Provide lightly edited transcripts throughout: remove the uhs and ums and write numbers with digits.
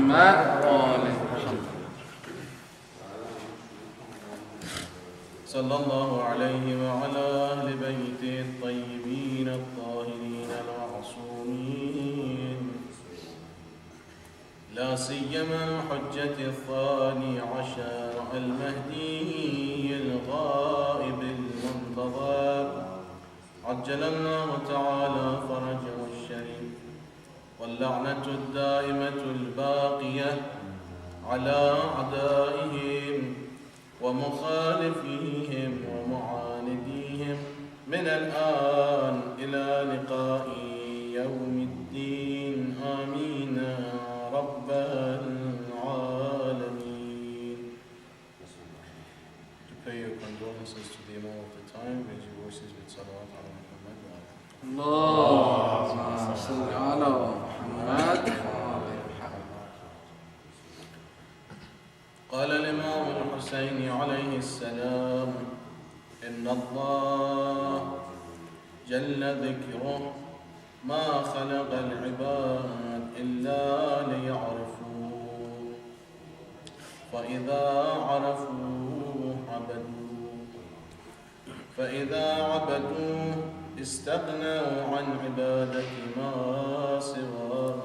محمد وآل محمد. صلى الله عليه وعلى أهل بيته الطيبين الطاهرين المعصومين، لا سيما الحجة الثاني عشر المهدي الغائب المنتظر، عجل الله تعالى فرجه الشريف، واللعنة الدائمة الباقية على أعدائهم ومخالفيهم ومعانديهم من الآن إلى لقاء يوم الدين. آمين رب العالمين. To pay your condolences to the Imam of the time, raise your voices with salawat ala Muhammad wa ala. اللهم صل على محمد. قال الإمام الحسين عليه السلام: إن الله جل ذكره ما خلق العباد إلا ليعرفوه، فإذا عرفوه عبدوه، فإذا عبدوه استغنوا عن عبادة ما سواه.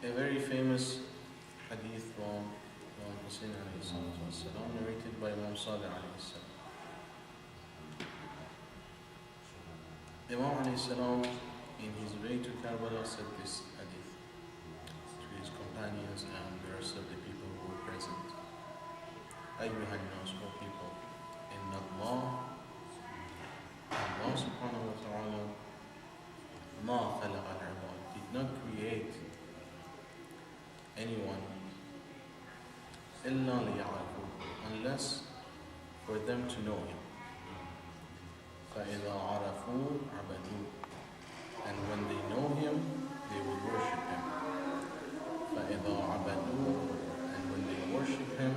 A very famous hadith from Imam Hussein alayhi salatu wassalam, narrated by Imam Salih alayhi salam. Imam alayhi salam, in his way to Karbala, said this hadith to his companions and the rest of the people who were present. أيها الناس, O people, إن الله subhanahu wa ta'ala ما خلق العباد, did not create anyone إلا ليعرفوه, unless for them to know him. فإذا عرفوه عبدوه, and when they know him they will worship him. فإذا عبدوه, and when they worship him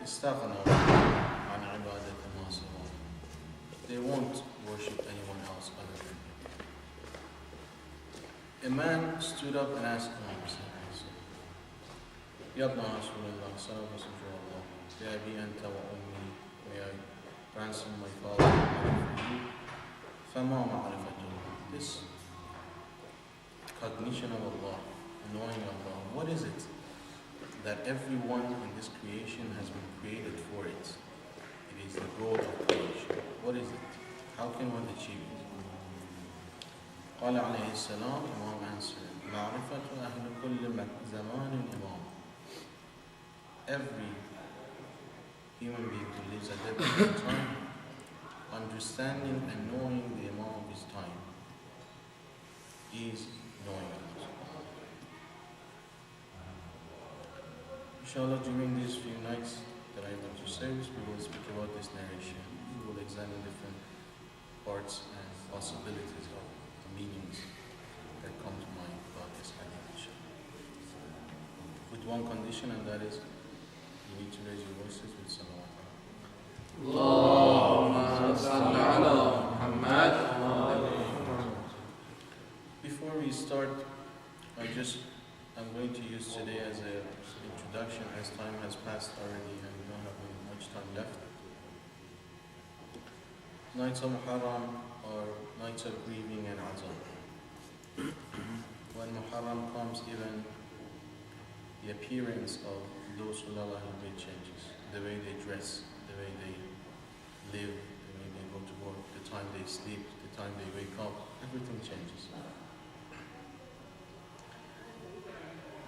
استغنوا عن عبادة ما سواه, they won't worship anyone else other than him. A man stood up and asked Imam Hussein: Ya Ibn Rasulullah, son of Messenger of Allah, Ya Abi Anta wa Ummi, may I ransom my father and mother for you? فَمَا مَعْرِفَتُهُ, this cognition of Allah, knowing Allah, what is it that everyone in this creation has been created for it? It is the goal of creation. What is it? How can one achieve it? قال عليه السلام, Imam answered, معرفة أهل كل زمان إمام. Every human being who lives at that point in time, understanding and knowing the Imam of his time is knowing Allah. Inshallah, during these few nights that I want to say, we will speak about this narration. We will examine different parts and possibilities of the meanings that come to mind about this hadith. With one condition, and that is, you need to raise your voices with salawat. اللهم صل على محمد. Before we start, I'm going to use today as an introduction, as time has passed already and we don't have much time left. Nights of Muharram are nights of grieving and azab. When Muharram comes, even the appearance of those who love Ahlul Bayt changes. The way they dress, the way they live, the way they go to work, the time they sleep, the time they wake up, everything changes.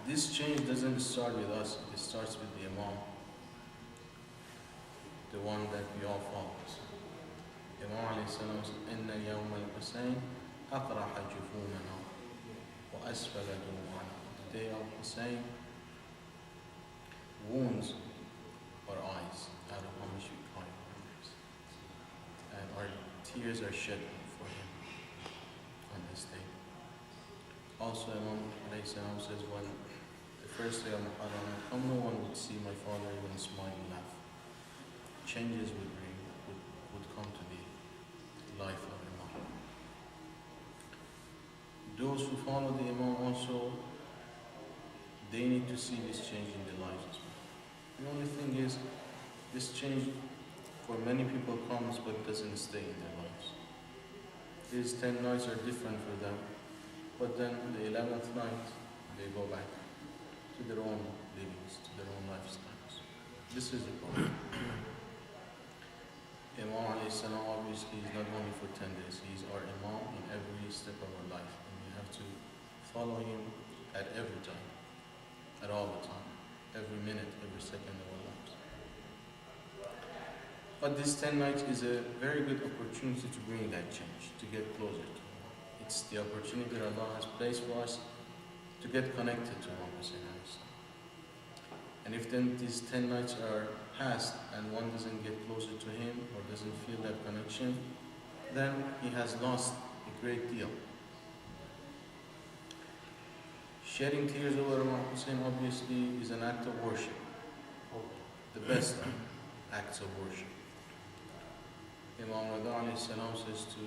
This change doesn't start with us, it starts with the Imam, the one that we all follow. Imam alayhi salam said, إِنَّ يَوْمَ الْحُسَيْنِ أَقْرَحَ جُفُونَنَا وَأَسْفَلَ دُمُوعَنَا. The day of Hussein wounds our eyes out of how much we cry for others. And our tears are shed for him on this day. Also, Imam alayhi salam says, when the first day of Muharram would come, no one would see my father even smile and laugh. Changes would come to the life of Imam. those who follow the Imam also, they need to see this change in their lives as well. The only thing is, this change for many people comes but doesn't stay in their lives. These 10 nights are different for them, but then the 11th night, they go back to their own livings, to their own lifestyles. This is the problem. Imam alayhi salam obviously is not only for 10 days, he is our Imam in every step of our life. And we have to follow him at every time, at all the time, every minute, every second of our lives. But this 10 nights is a very good opportunity to bring that change, to get closer to him. It's the opportunity that Allah has placed for us to get connected to Imam Hussein alayhi salam. And if then these 10 nights are passed and one doesn't get closer to him or doesn't feel that connection, then he has lost a great deal. Shedding tears over Imam Hussein obviously is an act of worship, the best acts of worship. Imam Rida alayhi salam says to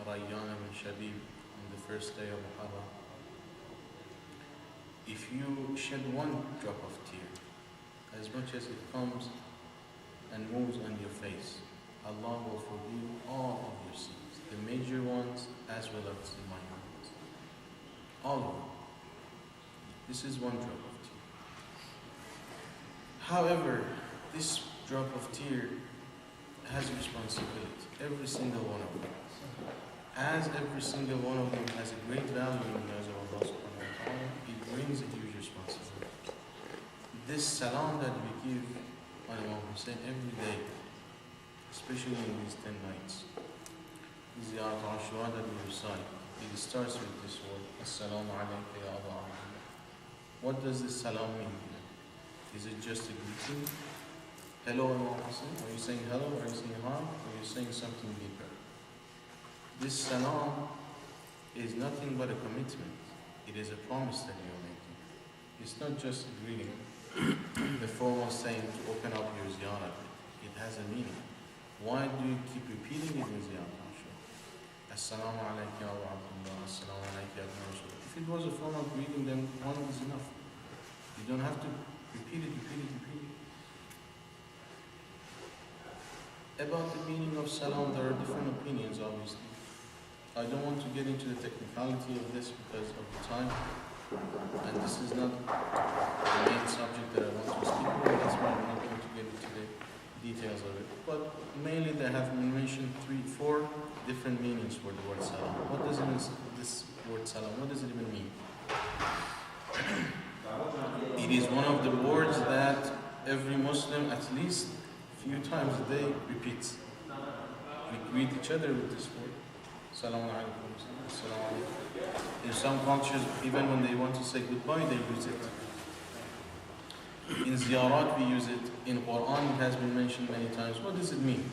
Rayyan ibn Shabib on the first day of Muharram, if you shed one drop of tear, as much as it comes and moves on your face, Allah will forgive all of your sins, the major ones as well as the minor ones. All of them. This is one drop of tear. However, this drop of tear has a responsibility, every single one of them. As every single one of them has a great value in the eyes of Allah subhanahu wa ta'ala, it brings a huge responsibility. This salam that we give on Imam Hussein every day, especially in these 10 nights, Ziyarat Ashura that we recite, it starts with this word, As-salamu alayka ya Aba Abdullah. What does this salam mean? Is it just a greeting? Hello Imam Hussein? Are you saying hello? Are you saying hi? Or are you saying something deeper? This salam is nothing but a commitment. It is a promise that you are making. It's not just a greeting, the formal saying to open up your ziyarah. It has a meaning. Why do you keep repeating it in ziyarah? As-salamu alayka ya Abdullah, as-salamu alayka ya Rasul. If it was a formal greeting, then one is enough. You don't have to repeat it. About the meaning of salam, there are different opinions, obviously. I don't want to get into the technicality of this because of the time, and this is not the main subject that I want to speak about. That's why I'm not going to get into the details of it. But mainly there have been mentioned 4 different meanings for the word salam. What does this word salam, what does it even mean? It is one of the words that every Muslim at least a few times a day repeats. We greet each other with this word. Assalamu alaikum. Assalamu alaikum. In some cultures, even when they want to say goodbye, they use it. In ziyarat, we use it. In Quran, it has been mentioned many times. What does it mean?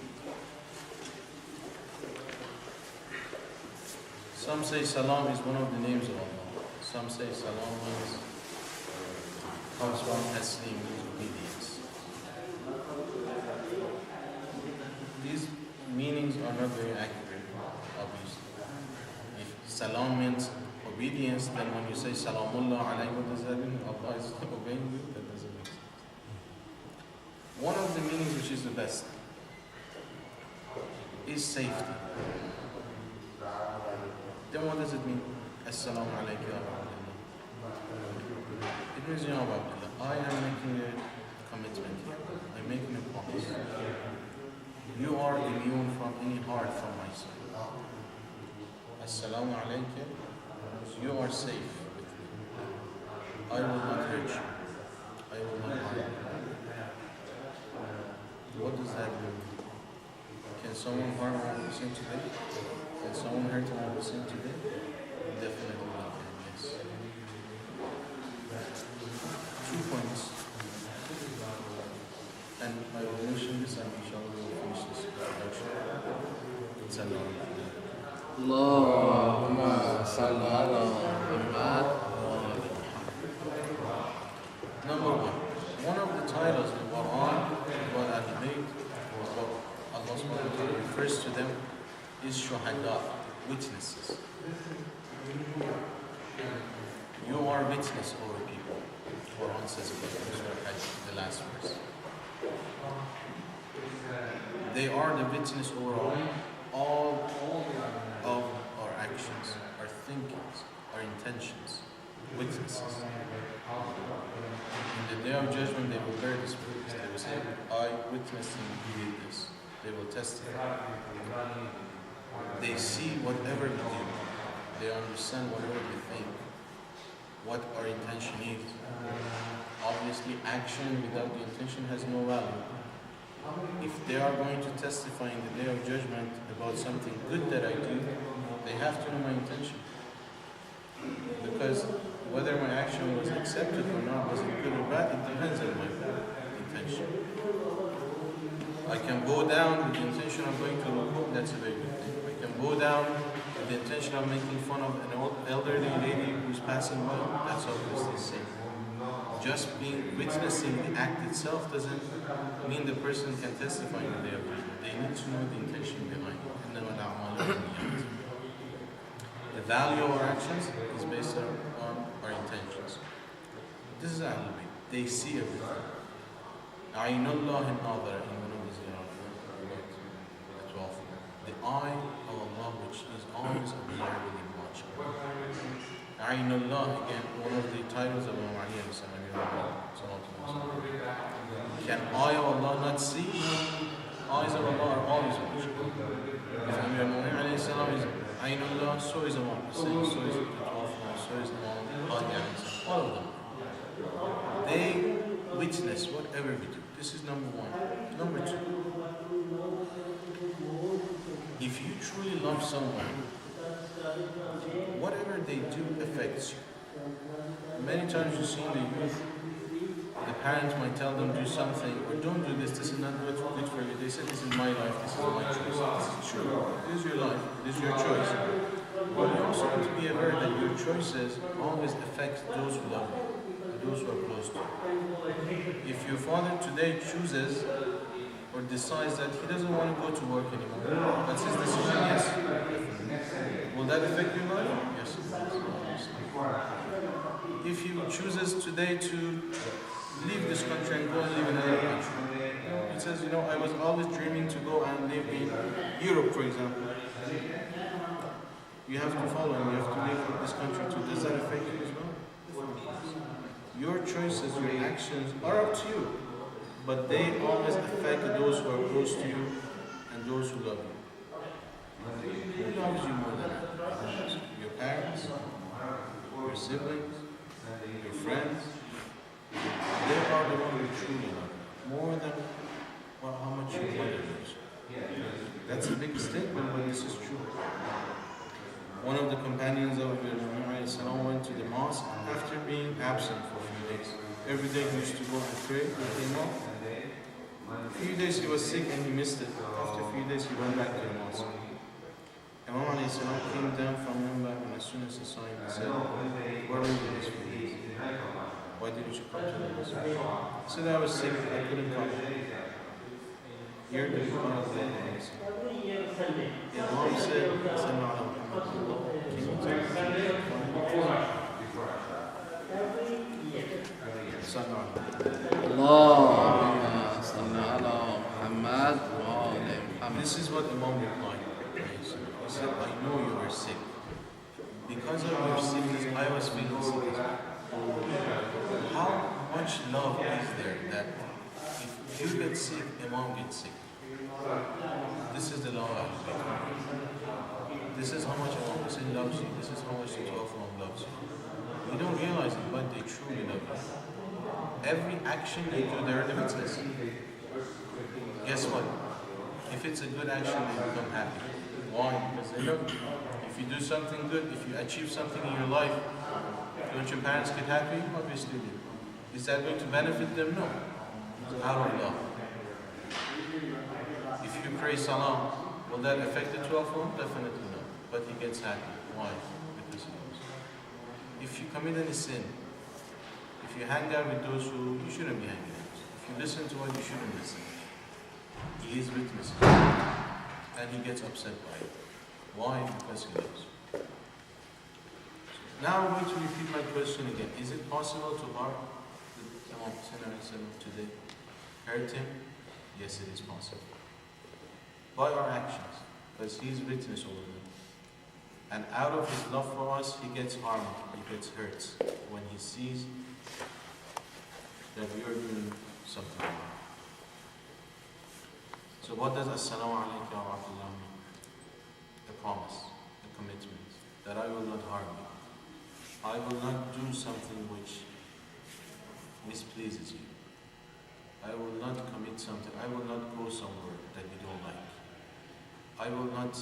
Some say salam is one of the names of Allah. Some say salam comes from taslim, means obedience. These meanings are not very accurate, obviously. If salam means obedience, then when you say salamullah alayhi, what does that mean? Allah is obeying you? That doesn't make sense. One of the meanings which is the best is safety. Then what does it mean? Assalamu alaykum ya Abdullah. It means, ya Abdullah, I am making a commitment here. I'm making a promise. You are immune from any harm from my side. Assalamu alaykum. You are safe with me. I will not hurt you. I will not harm you. What does that mean? Can someone harm Imam Hussein today? Can someone hurt Imam Hussein today? Definitely not, yes. 2 points. And I will mention this and inshallah we will finish this introduction. It's Allah. Allahumma salli ala Muhammad. Number 1 of the titles in Quran about Al-Khoei, or what Allah subhanahu wa ta'ala refers to them, is shuhada, witnesses. You are witness over people. Quran says about Surah Hajj, the last verse. They are the witness over all of our actions, our thinkings, our intentions. Witnesses. In the day of judgment, they will bear this witness. They will say, I witnessed him who did this. They will testify. They see whatever we do. They understand whatever we think. What our intention is. Obviously, action without the intention has no value. If they are going to testify in the day of judgment about something good that I do, they have to know my intention. Because whether my action was accepted or not, was it good or bad, it depends on my intention. I can bow down with the intention of going to Ruku, that's a very good thing. I can bow down with the intention of making fun of an elderly lady who's passing by, that's obviously the same. Just witnessing the act itself doesn't mean the person can testify in the day of judgment. They need to know the intention behind it. The value of our actions is based on our intentions. This is Al-Khoei. They see everything. عَيْنُ اللَّهِ النَّاظِرَ in one of the ziyarah, the 12th. The eye of Allah, which is always observing and watching. عَيْنُ اللَّهِ, again, one of the titles of Imam Ali alayhi salam. Can eye of Allah not see? Eyes of Allah are always watching. If Amir al-Mu'min alayhi salam is عَيْنُ اللَّهِ, so is Imam Hussein, so is the 12th, so is Imam Mahdi alayhi salam. All of them. They witness whatever we do. This is number one. Number two, if you truly love someone, whatever they do affects you. Many times you see in the youth, the parents might tell them do something, or don't do this, this is not good for you. They say, this is my life, this is my choice. This is true. This is your life, this is your choice. But you also have to be aware that your choices always affect those who love you, and those who are close to you. If your father today chooses or decides that he doesn't want to go to work anymore, that's his decision, yes. Will that affect your life? Yes, it will. If he chooses today to leave this country and go and live in another country, he says, you know, I was always dreaming to go and live in Europe, for example. You have to follow him, you have to leave this country too. Does that affect you as well? Your choices, your actions are up to you, but they always affect those who are close to you and those who love you. Who loves you more than that? Your parents, your siblings, your friends. They are the ones who truly love you, more than how much your mother loves you. That's a big statement, but this is true. One of the companions of the Prophet went to the mosque after being absent for a few days. Every day he used to go and pray, he came off. A few days he was sick and he missed it. After a few days he went back to the mosque. Imam came down from Mumbai, and as soon as he saw him, he said, where were you this few days? Why didn't you come to the mosque? He said, I was sick, I couldn't come. Here the Quran of the Imam said, this is what Imam replied. He said, I know you are sick. Because of your sickness, I was feeling sick as well. How much love is there that if you get sick, Imam gets sick? This is the love of Al-Khoei. This is how much Imam Hussein loves you. This is how much the 12 Imam loves you. You don't realize it, but they truly love you. Every action they do, they're the witness. Guess what? If it's a good action, they become happy. Why? Because they love you. If you do something good, if you achieve something in your life, don't your parents get happy? Obviously they do. Is that going to benefit them? No. It's out of love. If you pray salah, will that affect the 12 Imam? Definitely no. But he gets happy. Why? Because he loves. If you commit any sin, if you hang out with those who you shouldn't be hanging out, if you listen to what you shouldn't listen, he is witnessing, and he gets upset by it. Why? Because he loves. Now I'm going to repeat my question again. Is it possible to harm the Imam Hussein today? Hurt him? Yes, it is possible. By our actions, because he is witness over them. And out of his love for us, he gets harmed, he gets hurt when he sees that we are doing something wrong. So what does As-salamu alaykum wa rahmatullah mean? A promise, a commitment, that I will not harm you. I will not do something which displeases you. I will not commit something, I will not go somewhere that you don't like. I will not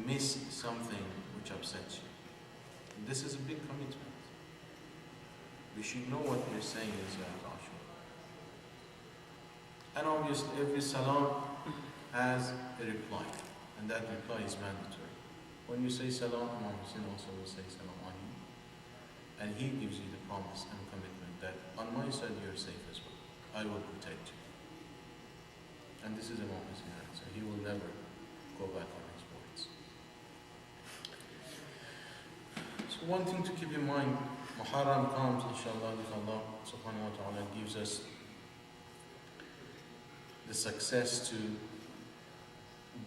miss something which upsets you. This is a big commitment. We should know what we're saying is Ashura. And obviously every salam has a reply, and that reply is mandatory. When you say salam, Imam Hussein also will say salam on you. And he gives you the promise and commitment that on my side you're safe as well. I will protect you. And this is Imam Hussein, so he will never go back on his words. So one thing to keep in mind, Muharram comes, inshallah, if Allah subhanahu wa ta'ala gives us the success to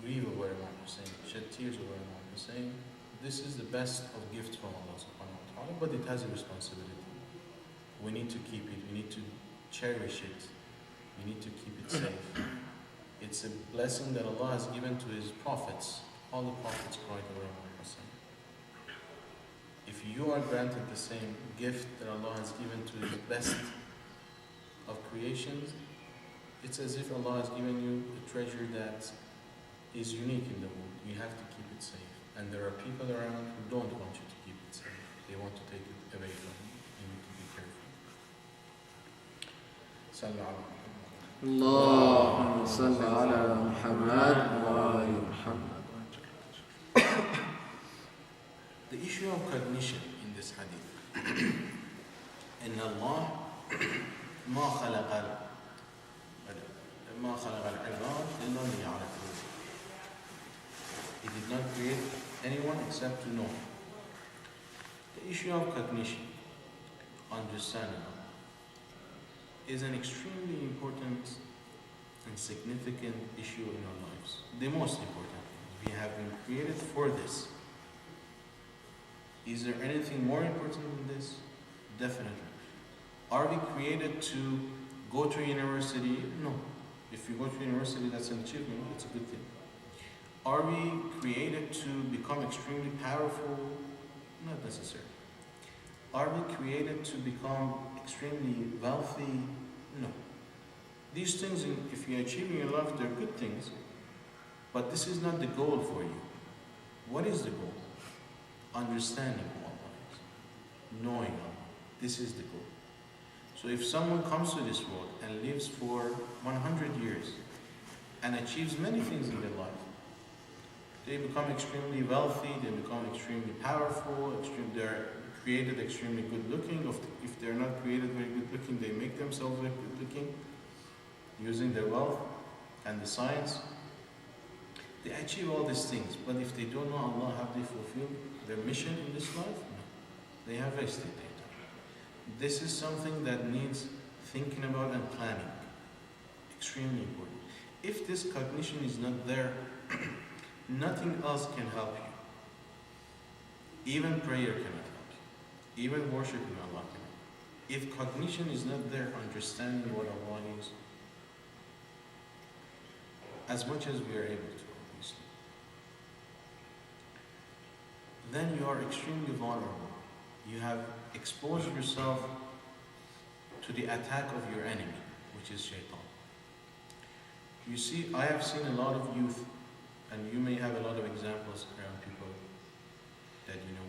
grieve over Imam Hussein, shed tears over Imam Hussein. This is the best of gifts from Allah subhanahu wa ta'ala, but it has a responsibility. We need to keep it, we need to cherish it, we need to keep it safe. It's a blessing that Allah has given to His prophets. All the prophets cried over Imam Hussein. If you are granted the same gift that Allah has given to His best of creations, it's as if Allah has given you a treasure that is unique in the world. You have to keep it safe. And there are people around who don't want you to keep it safe. They want to take it away from you. You need to be careful. Sallallahu اللهم صل على محمد وآل محمد. The issue of cognition in this hadith. إن الله ما خلق العباد إلا ليعرفون. He did not create anyone except to know. The issue of cognition, understanding, is an extremely important and significant issue in our lives. The most important. We have been created for this. Is there anything more important than this? Definitely. Are we created to go to university? No. If you go to university, that's an achievement, it's a good thing. Are we created to become extremely powerful? Not necessarily. Are we created to become extremely wealthy? No. These things, if you achieve in your life, they're good things, but this is not the goal for you. What is the goal? Understanding Allah is, knowing Allah. This is the goal. So if someone comes to this world and lives for 100 years and achieves many things in their life, they become extremely wealthy, they become extremely powerful, they're created extremely good looking. If they're not created very good looking, they make themselves very good looking using their wealth and the science. They achieve all these things, but if they don't know Allah, have they fulfilled their mission in this life? No. They have wasted their time. This is something that needs thinking about and planning. Extremely important. If this cognition is not there, nothing else can help you. Even prayer cannot help you. Even worshiping Allah cannot. If cognition is not there, understanding what Allah is, as much as we are able to, obviously, then you are extremely vulnerable. You have exposed yourself to the attack of your enemy, which is shaitan. You see, I have seen a lot of youth, and you may have a lot of examples around people that you know.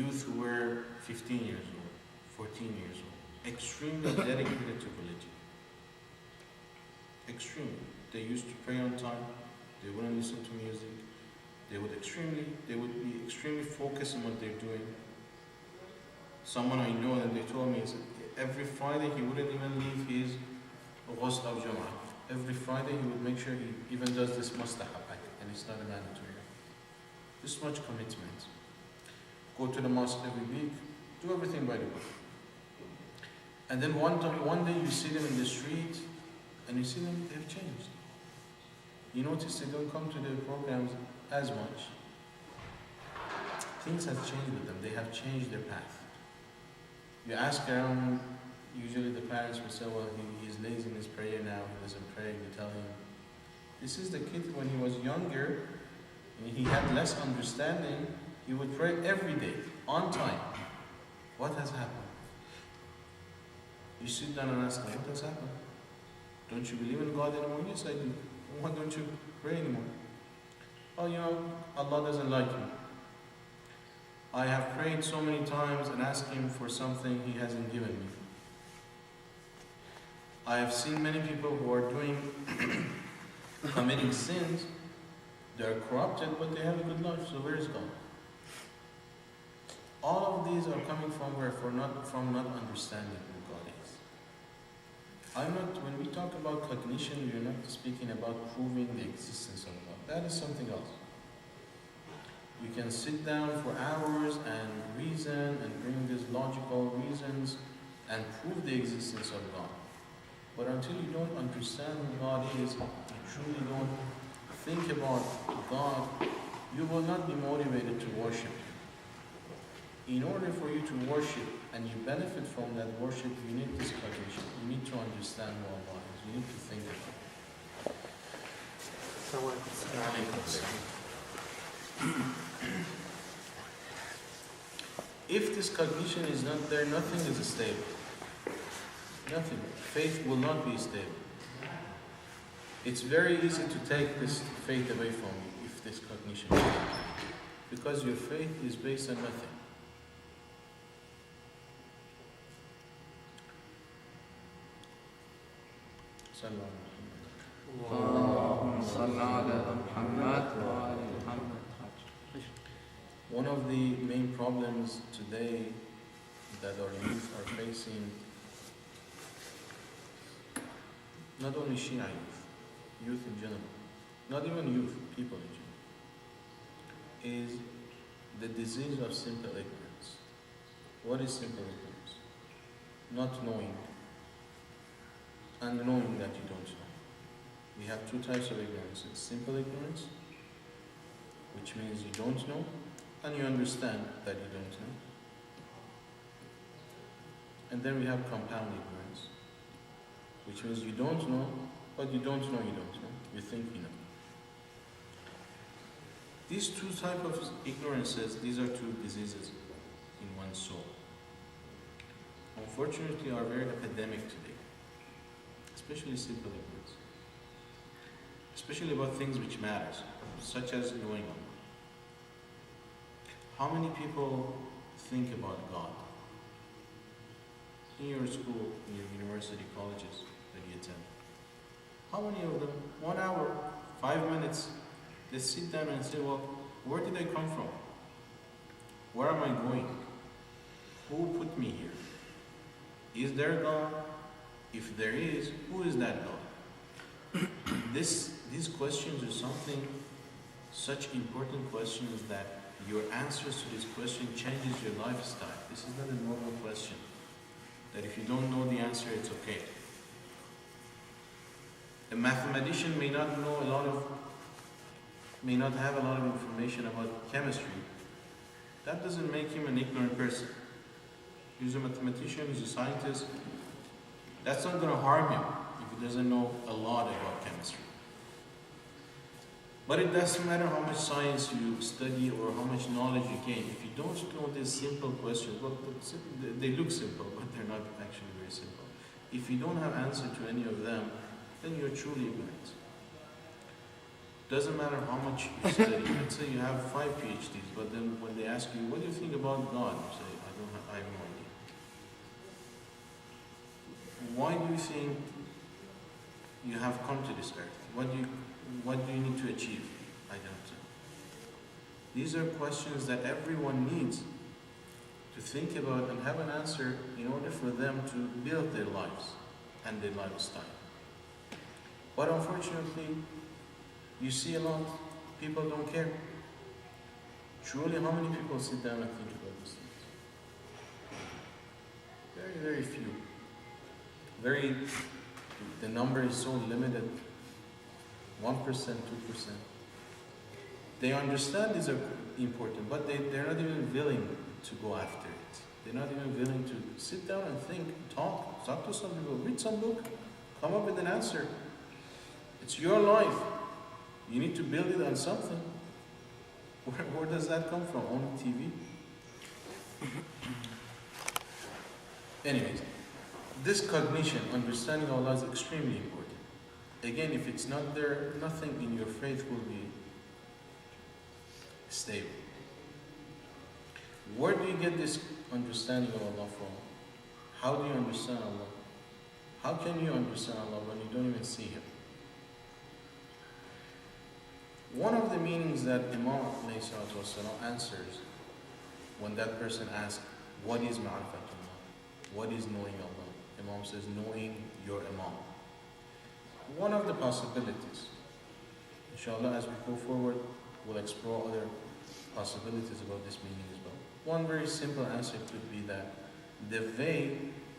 Youth who were 15 years old, 14 years old, extremely dedicated to religion. Extremely. They used to pray on time, they wouldn't listen to music, they would be extremely focused on what they're doing. Someone I know that they told me is every Friday he wouldn't even leave his ghusl of Jama'ah. Every Friday he would make sure he even does this mustahab, and it's not a mandatory. this much commitment. Go to the mosque every week, do everything by the book. And then one day you see them in the street, and you see them, they've changed. You notice they don't come to the programs as much. Things have changed with them. They have changed their path. You ask around, usually the parents will say, well, he's lazy in his prayer now, he doesn't pray. You tell him, this is the kid when he was younger, and he had less understanding, he would pray every day, on time. What has happened? You sit down and ask him, what has happened? Don't you believe in God anymore? Yes, I do. Why don't you pray anymore? Oh, Allah doesn't like you. I have prayed so many times and asked Him for something He hasn't given me. I have seen many people who are committing sins. They are corrupted, but they have a good life. So where is God? All of these are coming from where? From not understanding who God is. When we talk about cognition, we are not speaking about proving the existence of God. That is something else. You can sit down for hours and reason and bring these logical reasons and prove the existence of God. But until you don't understand who God is, you truly don't think about God, you will not be motivated to worship Him. In order for you to worship and you benefit from that worship, you need this cognition. You need to understand who Allah is. You need to think about it. If this cognition is not there, nothing is stable. Nothing. Faith will not be stable. It's very easy to take this faith away from you if this cognition is there. Because your faith is based on nothing. One of the main problems today that our youth are facing, not only Shia youth in general, not even youth, people in general, is the disease of simple ignorance. What is simple ignorance? Not knowing and knowing that you don't know. We have two types of ignorance. It's simple ignorance, which means you don't know, and you understand that you don't know. And then we have compound ignorance, which means you don't know, but you don't know you don't know. You think you know. These two types of ignorances, these are two diseases in one's soul. Unfortunately, are very epidemic today, especially simple ignorance, especially about things which matters, such as knowing Allah. How many people think about God? In your school, in your university, colleges that you attend. How many of them, 1 hour, 5 minutes, they sit down and say, well, where did I come from? Where am I going? Who put me here? Is there God? If there is, who is that God? These questions are such important questions that your answers to this question changes your lifestyle. This is not a normal question. That if you don't know the answer, it's okay. A mathematician may not have a lot of information about chemistry. That doesn't make him an ignorant person. He's a mathematician, he's a scientist. That's not going to harm him if he doesn't know a lot about chemistry. But it doesn't matter how much science you study or how much knowledge you gain. If you don't know these simple questions, well, they look simple, but they're not actually very simple. If you don't have answer to any of them, then you're truly ignorant. Doesn't matter how much you study. Let's say you have 5 PhDs, but then when they ask you, what do you think about God? You say, I have no idea. Why do you think you have come to this earth? What do you need to achieve? I don't know. These are questions that everyone needs to think about and have an answer in order for them to build their lives and their lifestyle. But unfortunately, you see a lot, people don't care. Truly, how many people sit down and think about these things? Very, very few. The number is so limited, 1%, 2%. They understand these are important, but they're not even willing to go after it. They're not even willing to sit down and think, talk to some people, read some book, come up with an answer. It's your life. You need to build it on something. Where does that come from? Only TV? Anyways, this cognition, understanding Allah is extremely important. Again, if it's not there, nothing in your faith will be stable. Where do you get this understanding of Allah from? How do you understand Allah? How can you understand Allah when you don't even see Him? One of the meanings that Imam ﷺ answers when that person asks, what is ma'rifatullah? What is knowing Allah? Imam says, knowing your Imam. One of the possibilities, inshallah, as we go forward, we'll explore other possibilities about this meaning as well. One very simple answer could be that the way,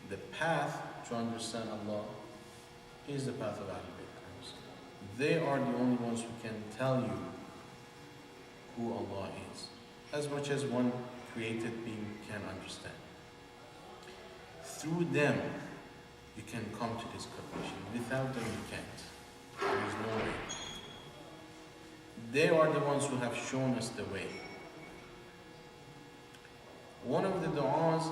the path to understand Allah is the path of Ahlul Bayt. They are the only ones who can tell you who Allah is, as much as one created being can understand. Through them, you can come to this cognition. Without them, you can't. There is no way. They are the ones who have shown us the way. One of the du'as,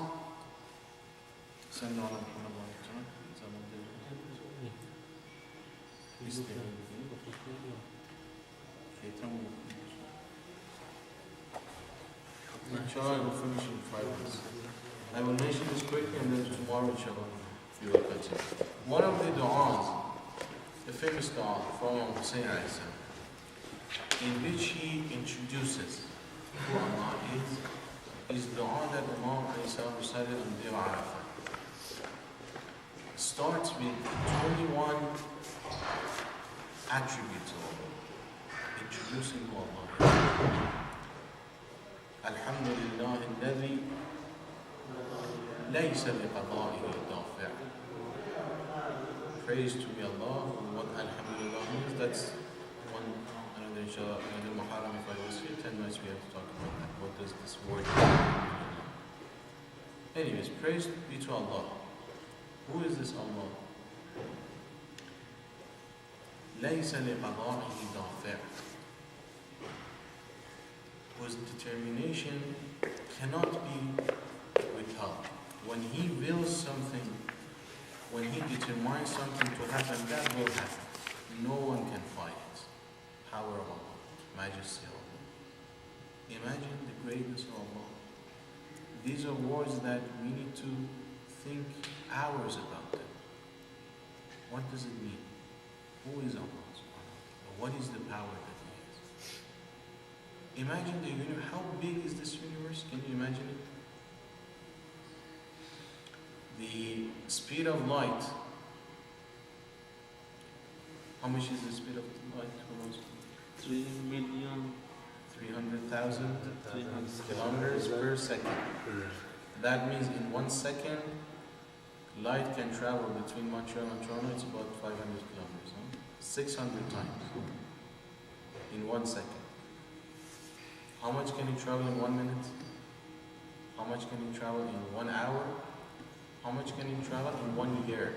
inshallah, I will finish in 5 minutes. I will mention this quickly and then tomorrow, inshallah, we will continue. One of the du'as, the famous du'a from Al-Khoei, in which he introduces who Allah is the du'a that Imam recited on Day of Arafah. Starts with 21 attributes of Allah, introducing who Allah is. Alhamdulillah alladhi laysa liqada'ihi dafi'. Praise to be Allah. What Alhamdulillah means, that's another inshallah, another Muharram, if I was here 10 minutes we have to talk about that. What does this word mean? Anyways, praise be to Allah. Who is this Allah? لَيْسَ لِقَضَائِهِ دَافِعٌ, whose determination cannot be withheld. When He wills something, when He determines something to happen, that will happen. No one can fight it. Power of Allah, majesty of Allah. Imagine the greatness of Allah. These are words that we need to think hours about them. What does it mean? Who is Allah? What is the power that He has? Imagine the universe. How big is this universe? Can you imagine it? The speed of light. How much is the speed of light? 300,000 kilometers per second. That means in 1 second, light can travel between Montreal and Toronto. It's about 500 kilometers. 600 times in 1 second. How much can you travel in 1 minute? How much can you travel in 1 hour? How much can you travel in 1 year?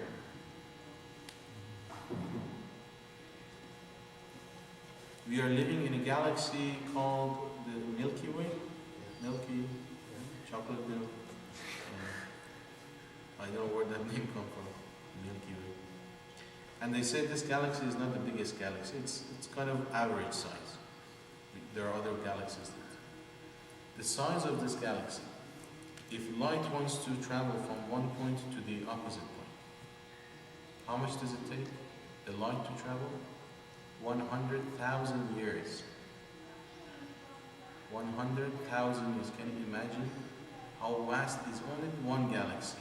We are living in a galaxy called the Milky Way. Milky, chocolate milk. I don't know where that name comes from. Milky Way. And they say this galaxy is not the biggest galaxy. It's kind of average size. There are other galaxies. The size of this galaxy, if light wants to travel from one point to the opposite point, how much does it take the light to travel? 100,000 years. 100,000 years. Can you imagine how vast is only one galaxy?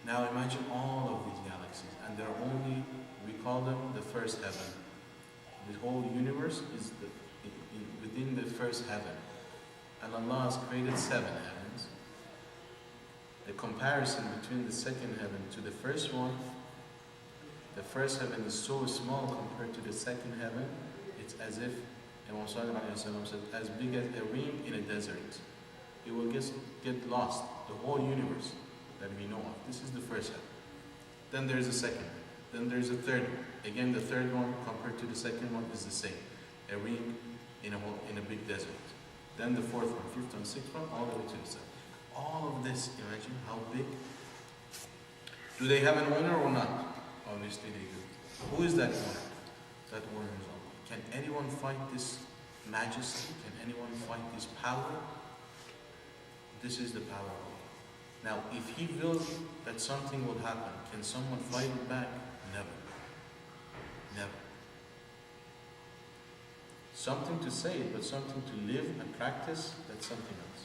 Now imagine all of these galaxies, and they're only, we call them the first heaven. The whole universe within the first heaven. And Allah has created 7 heavens. The comparison between the second heaven to the first one, the first heaven is so small compared to the second heaven, it's as if, Imam Sallallahu Alaihi Wasallam said, as big as a ring in a desert. It will get lost, the whole universe that we know of. This is the first heaven. Then there's a second. Then there's a third one. Again, the third one compared to the second one is the same. A ring in a big desert. Then the fourth one, fifth one, sixth one, all the way to the seventh. All of this, imagine how big. Do they have an owner or not? Obviously they do. Who is that owner? That owner is Allah. Can anyone fight this majesty? Can anyone fight this power? This is the power of Allah. Now, if He wills that something will happen, can someone fight it back? Never. Never. Something to say it, but something to live and practice, that's something else.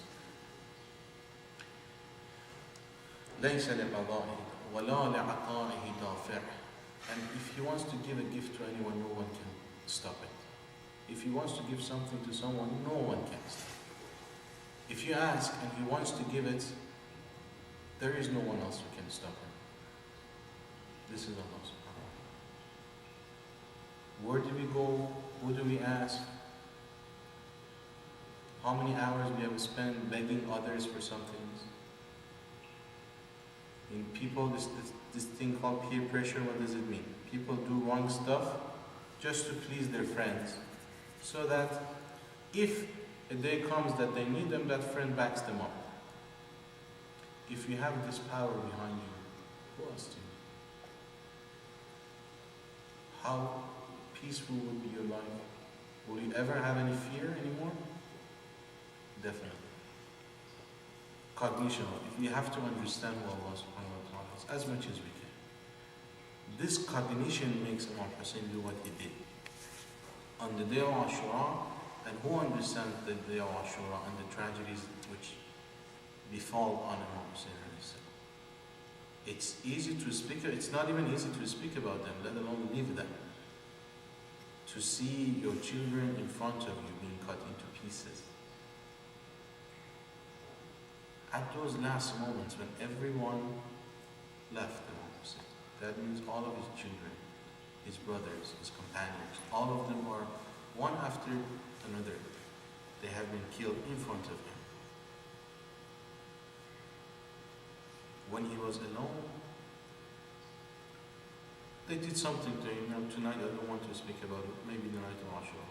لَيْسَ لِقَضَائِهِ وَلَا لِعَطَائِهِ دَافِعٌ. And if He wants to give a gift to anyone, no one can stop it. If He wants to give something to someone, no one can stop it. If you ask and He wants to give it, there is no one else who can stop Him. This is Allah subhanahu wa ta'ala. Where do we go? Who do we ask? How many hours we have spent begging others for something? In people, this thing called peer pressure, what does it mean? People do wrong stuff just to please their friends, so that if a day comes that they need them, that friend backs them up. If you have this power behind you, who else do you need? How peaceful would be your life? Will you ever have any fear anymore? Definitely. Cognition. If you have to understand who Allah subhanahu wa ta'ala is, as much as we can. This cognition makes Imam Hussein do what he did. On the day of Ashura, and who understands the day of Ashura and the tragedies which befall on Imam Hussein? It's easy to speak, it's not even easy to speak about them, let alone live them. To see your children in front of you being cut into pieces. At those last moments when everyone left Imam Hussein, that means all of his children, his brothers, his companions, all of them are one after another. They have been killed in front of him. When he was alone, they did something to him. Now, tonight I don't want to speak about it, maybe the night of Ashura.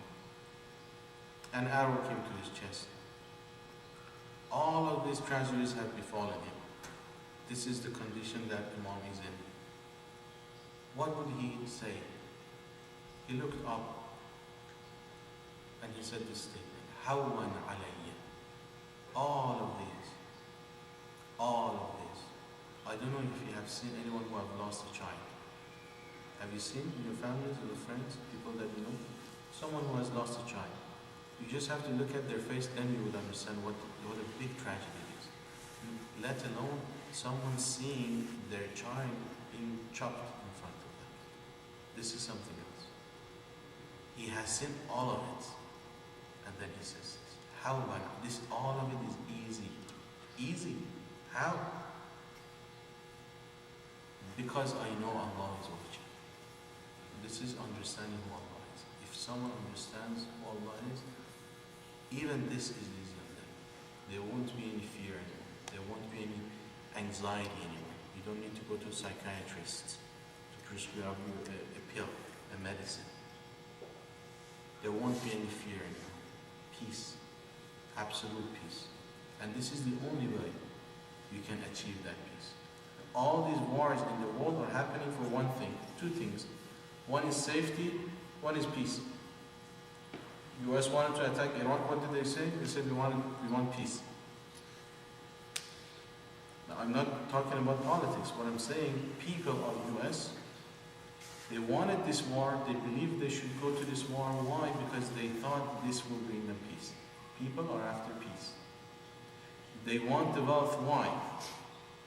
An arrow came to his chest. All of these tragedies have befallen him. This is the condition that Imam is in. What would he say? He looked up and he said this statement, Hawwan alayya. All of this. I don't know if you have seen anyone who have lost a child. Have you seen in your families or your friends, people that you know? Someone who has lost a child. You just have to look at their face, then you would understand what a big tragedy it is. Let alone someone seeing their child being chopped in front of them. This is something else. He has seen all of it. And then he says, how about this? All of it is easy. Easy? How? Because I know Allah is watching. This is understanding who Allah is. If someone understands who Allah is, even this is easy on them. There won't be any fear anymore. There won't be any anxiety anymore. You don't need to go to psychiatrists to prescribe you a pill, a medicine. There won't be any fear anymore. Peace. Absolute peace. And this is the only way you can achieve that peace. All these wars in the world are happening for one thing, two things. One is safety, one is peace. US wanted to attack Iraq, what did they say? They said we want peace. Now I'm not talking about politics. What I'm saying, people of US, they wanted this war, they believed they should go to this war. Why? Because they thought this will bring them peace. People are after peace. They want the wealth. Why?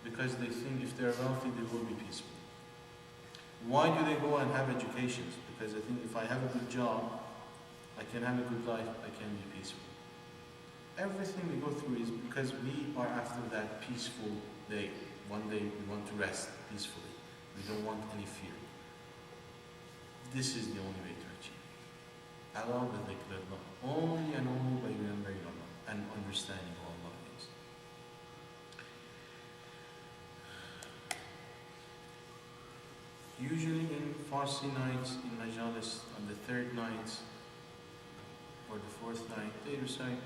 Because they think if they're wealthy, they will be peaceful. Why do they go and have educations? Because they think if I have a good job, I can have a good life, I can be peaceful. Everything we go through is because we are after that peaceful day. One day we want to rest peacefully. We don't want any fear. This is the only way to achieve. Allah bi dhikrillah. Only and only by remembering Allah and understanding who Allah is. Usually in Farsi nights, in Majalis, on the third night or the fourth night, they recite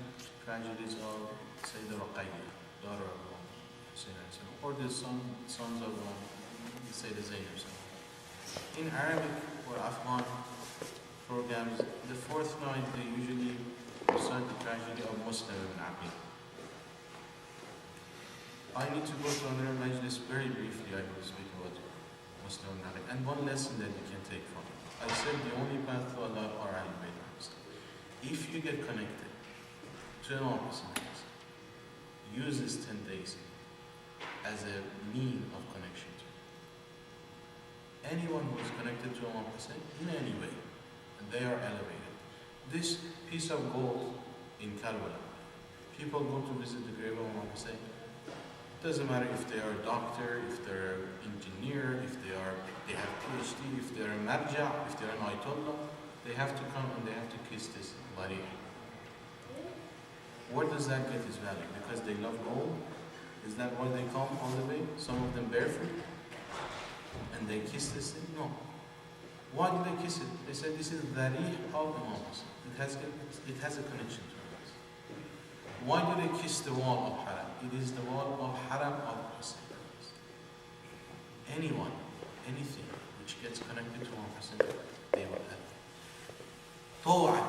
tragedies of Sayyidah Ruqayya, daughter of Sayyidina, or the sons of Sayyidah Zainab. In Arabic or Afghan programs, the fourth night they usually recite the tragedy of Muslim ibn Aqil. I need to go to another majlis very briefly. I will speak about Muslim ibn Aqil and one lesson that we can take from it. I said the only path to Allah are Ahlul. If you get connected to an opposite, use this 10 days as a mean of connection to anyone who is connected to an opposite in any way, and they are elevated. This piece of gold in Karbala, people go to visit the grave of an opposite. It doesn't matter if they are a doctor, if they're an engineer, if they have PhD, if they're a marja, if they're an ayatollah. They have to come and they have to kiss this body. Where does that get its value? Because they love gold? Is that why they come all the way? Some of them barefoot? And they kiss this thing? No. Why do they kiss it? They said this is Dharih of the Moms. It has a connection to us. Why do they kiss the wall of Haram? It is the wall of Haram of Hussein. Anyone, anything which gets connected to one person, they will have. To'a.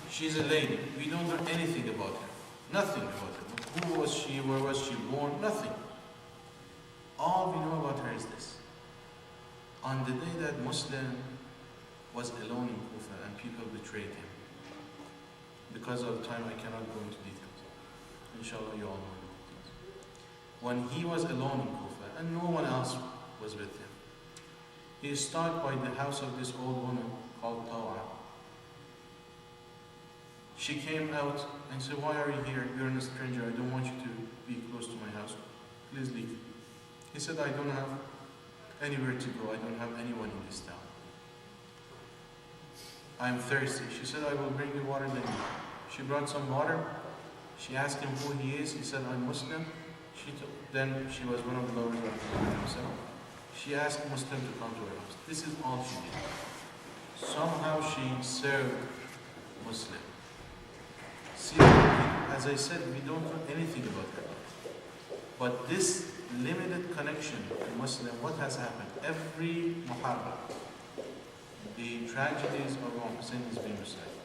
She's a lady. We don't know anything about her. Nothing about her. Who was she? Where was she born? Nothing. All we know about her is this. On the day that Muslim was alone in Kufa and people betrayed him, because of time I cannot go into details. Inshallah you all know the details. When he was alone in Kufa and no one else was with him, he stopped by the house of this old woman called Tawa. She came out and said, "Why are you here? You're a stranger. I don't want you to be close to my house. Please leave." He said, "I don't have anywhere to go. I don't have anyone in this town. I'm thirsty." She said, "I will bring you water then." She brought some water. She asked him who he is. He said, "I'm Muslim." Then she was one of the lovers of himself. She asked Muslim to come to her house. This is all she did. Somehow she served Muslim. See, as I said, we don't know anything about her. But this limited connection to Muslim, what has happened? Every Muharram, the tragedies of Hussein is being recited.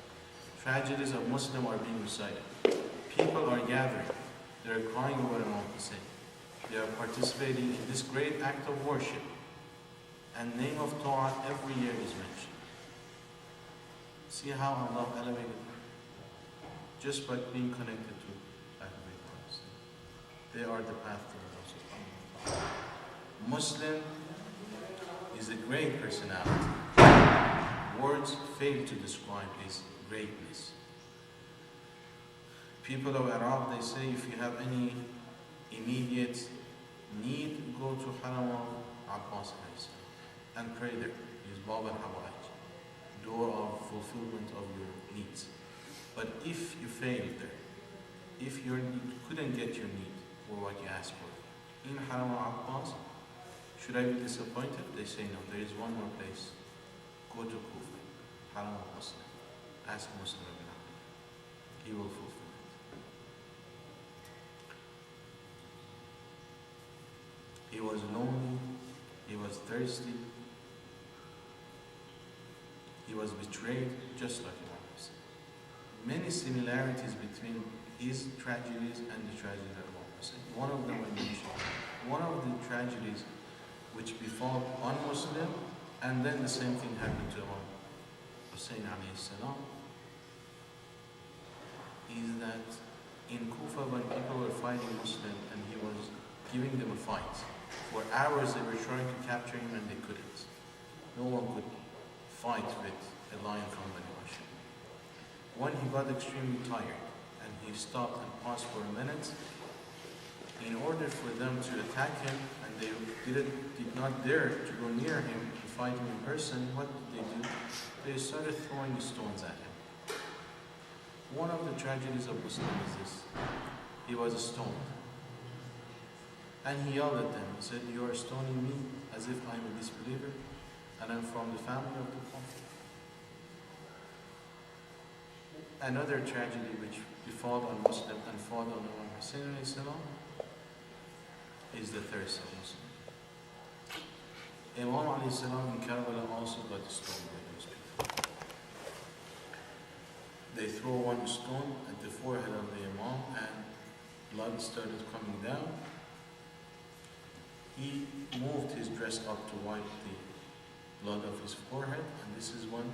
Tragedies of Muslim are being recited. People are gathering. They are crying over Imam Hussein. They are participating in this great act of worship. And name of Torah every year is mentioned. See how Allah elevated them? Just by being connected to Alkhoei Foundation. They are the path to Allah. Muslim is a great personality. Words fail to describe his greatness. People of Arab, they say if you have any immediate need, go to Haram al-Abbas and pray there. Use Bab al-Hawaij, door of fulfillment of your needs. But if you failed there, if you couldn't get your need or what you asked for, in Haram al-Abbas, should I be disappointed? They say no, there is one more place. Go to Kufa, Haram al-Muslim. Ask Muslim ibn Aqil. He will fulfill it. He was lonely, he was thirsty, he was betrayed, just like Imam Hussein. Many similarities between his tragedies and the tragedy of Imam Hussein. One of them I mentioned. One of the tragedies which befall un-Muslim, and then the same thing happened to Imam Hussein alayhi salam, is that in Kufa when people were fighting Muslim and he was giving them a fight, for hours they were trying to capture him and they couldn't. No one could fight with a lion from Bani Hashim. When he got extremely tired and he stopped and paused for a minute, in order for them to attack him, and they did not dare to go near him and fight him in person, what did they do? They started throwing stones at him. One of the tragedies of Muslim is this. He was stoned. And he yelled at them. He said, "You are stoning me as if I'm a disbeliever and I'm from the family of the Prophet." Another tragedy which befell on Muslim and fell on Imam Hussein is the thirst of Muslim. Imam in Karbala also got stoned by those people. They throw one stone at the forehead of the Imam and blood started coming down. He moved his dress up to wipe the blood of his forehead, and this is when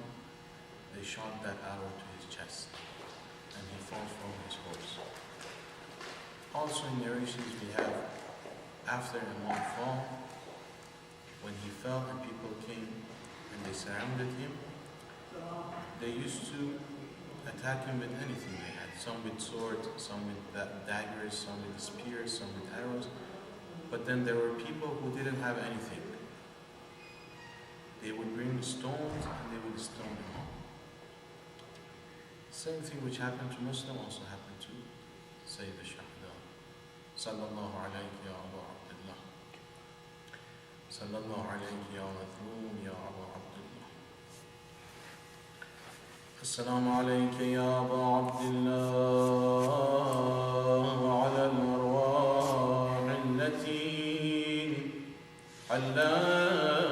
they shot that arrow to his chest and he fell from his horse. Also in narrations we have, after Imam fall, when he fell and people came and they surrounded him, they used to attack him with anything they had. Some with swords, some with daggers, some with spears, some with arrows. But then there were people who didn't have anything. They would bring stones and they would stone him. Same thing which happened to Muslim also happened to Sayyid al-Shuhada. Sallallahu alayhi ya Abu Abdullah. Sallallahu alayhi ya Mathmoon ya Abu Abdullah. Assalamu alayka ya Abu Abdullah wa ala al-arwah allati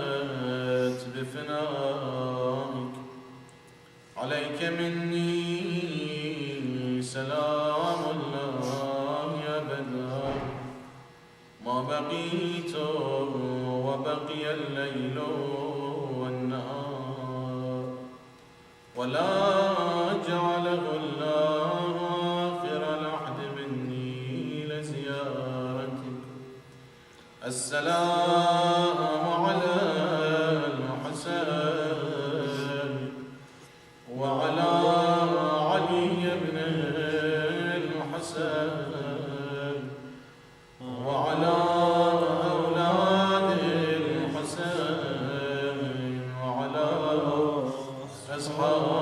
حلت بفنائك عليك مني سلام الله أبدا ما بقيت وبقي الليل والنهار ولا جعله الله آخر العهد مني لزيارتك السلام على الحسن وعلى علي بن الحسن وعلى أولاد الحسن وعلى أصحاب